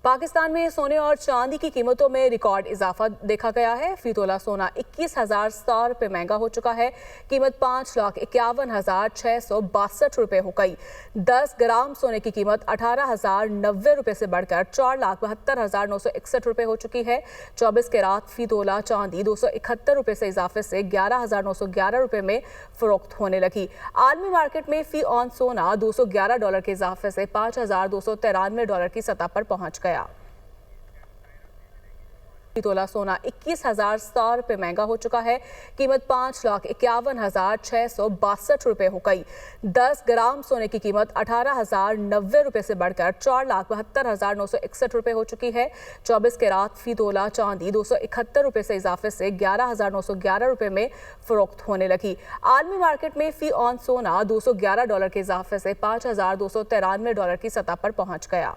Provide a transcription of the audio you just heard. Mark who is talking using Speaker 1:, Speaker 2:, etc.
Speaker 1: पाकिस्तान में सोने और चांदी की कीमतों में रिकॉर्ड इजाफा देखा गया है। फी तोला सोना 21,100 रुपये महंगा हो चुका है। कीमत 5,51,662 रुपये हो गई। 10 ग्राम सोने की कीमत 18,090 रुपये से बढ़कर 4,72,961 रुपये हो चुकी है। 24 कैरात फी तोला चांदी 271 रुपये से इजाफे से 11,911 रुपये में फरोख्त होने लगी। आलमी मार्केट में फी ऑन सोना $211 के इजाफे से $5,293 की सतह पर पहुंच गया। तोला सोना 21,100 रुपये महंगा हो चुका है। कीमत 5,51,662 रुपये हो गई। 10 ग्राम सोने की कीमत 18,090 रुपये से बढ़कर 4,72,961 रुपये हो चुकी है। 24 कैरात फी तोला चांदी 271 रुपये से इजाफे से 11,911 रुपये में फरोख्त होने लगी। आलमी मार्केट में फी ऑन सोना $211 के इजाफे से $5,293 की सतह पर पहुंच गया।